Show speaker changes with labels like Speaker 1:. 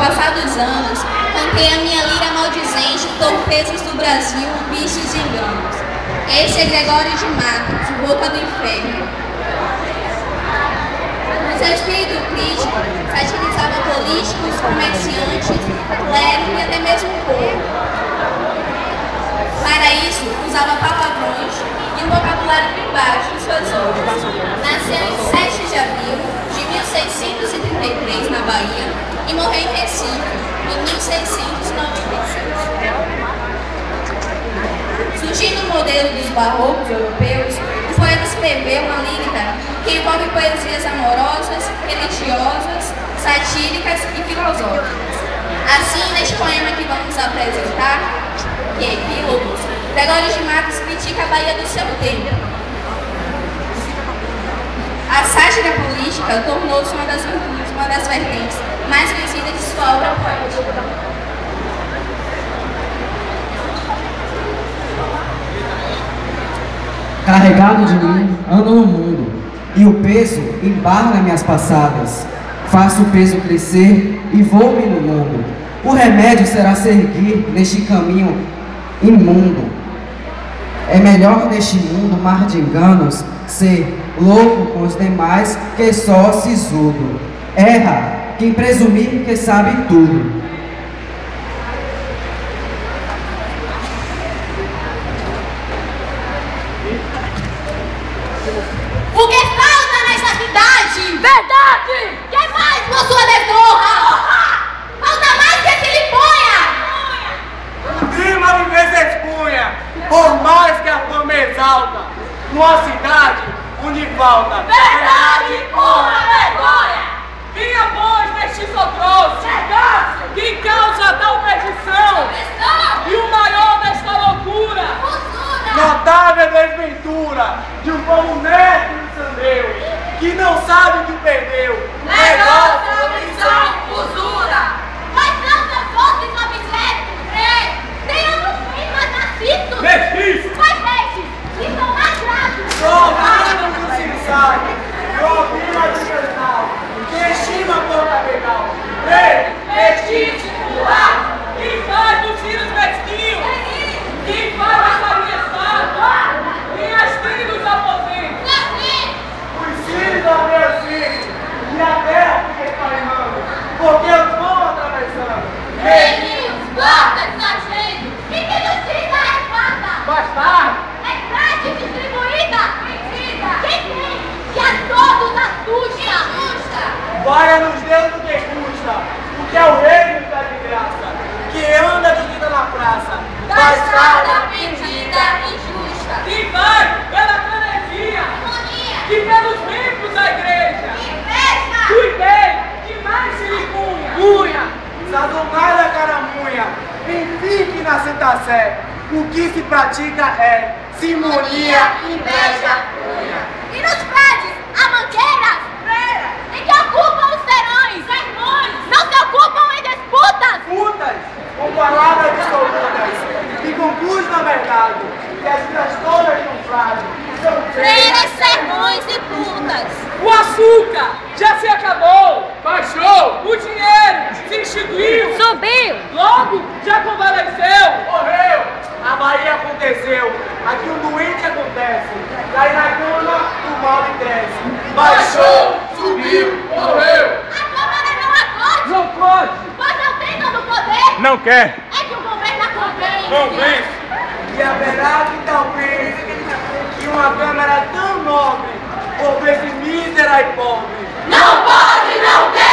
Speaker 1: passar dos anos, cantei a minha lira maldizente, torpezas do Brasil, vícios e enganos. Esse é Gregório de Matos, boca do inferno. No seu espírito crítico, satirizava políticos, comerciantes, clérigos e até mesmo o povo. Para isso, usava palavrões e um vocabulário bem baixo em suas obras. Nasceu em 7 de abril de 1633 na Bahia e morreu em Recife em 1696. Surgindo o modelo dos barrocos europeus, o poeta escreveu uma lírica que envolve poesias amorosas, religiosas, satíricas e filosóficas. Assim, neste poema que vamos apresentar, que é Epílogos, Gregório de Matos critica a Bahia do seu tempo. A sátira política tornou-se uma das vertentes mais conhecidas de sua obra poética.
Speaker 2: Carregado de mim, ando no mundo, e o peso embarga minhas passadas. Faço o peso crescer e vou-me no mundo. O remédio será seguir neste caminho imundo. É melhor neste mundo, mar de enganos, ser louco com os demais que só sisudo. Erra quem presumir que sabe tudo.
Speaker 3: O que falta nesta cidade? Verdade! Que mais, possua desonra? Falta mais que se lhe ponha!
Speaker 4: O clima me desespunha, por mais que a fama exalta, numa cidade onde falta
Speaker 3: Verdade, honra, vergonha!
Speaker 4: Vinha, pois, neste sotroço, que causa tal perdição, e o maior desta loucura, notável desventura, de um povo neto e sandeu, que não sabe o que perdeu.
Speaker 3: Negócio, omissão, usura! Mas não se fosse objeto, tem outros fins mais nascidos!
Speaker 4: Mestiço!
Speaker 3: Mas deixe, que são mais graves!
Speaker 4: Provaram do sensato, provina do jornal, que estima por capital. Rei, mestiço, pular, quem faz dos filhos mesquinhos, quem faz a família estátua, quem as tem dos aposentos. Os filhos dos meus filhos, e a terra fica espalhando, porque eu vou atravessando.
Speaker 3: Reininhos, guardas, sargentos, e que justiça é farta?
Speaker 4: Bastardo!
Speaker 3: É grade distribuída? Mentira! Quem tem? Que a todos assusta!
Speaker 4: Vaia nos dedos do que custa, porque é o rei que está de graça, que anda dividida na praça.
Speaker 3: Bastarda, pedida, injusta!
Speaker 4: Que vai pela frenesia, que pelos membros da igreja.
Speaker 3: Inveja!
Speaker 4: Cuidei, que mais se lhe punha. Sadonai da caramunha, fique na Santa Sé. O que se pratica é simonia, inveja, cunha.
Speaker 3: E nos prédios, há mangueiras, em que ocupam os serões, não se ocupam em disputas,
Speaker 4: Putas, com palavras dissolutas, que conclui na verdade, que as vidas todas são frágeis, são
Speaker 3: freiras, sermões e putas.
Speaker 4: O açúcar já se acabou, baixou, o dinheiro se extinguiu,
Speaker 3: Subiu,
Speaker 4: logo já convalesceu, morreu. A Bahia aconteceu, aqui um doente acontece, cai na cama, o mal lhe cresce. Baixou, subiu, morreu.
Speaker 3: a Câmara não acorde,
Speaker 4: Não pode,
Speaker 3: pois não tem todo o poder.
Speaker 4: não quer,
Speaker 3: É que o governo convence.
Speaker 4: convence. E haverá que talvez que uma Câmara tão nobre houvesse mísera e pobre.
Speaker 3: Não pode, não quer.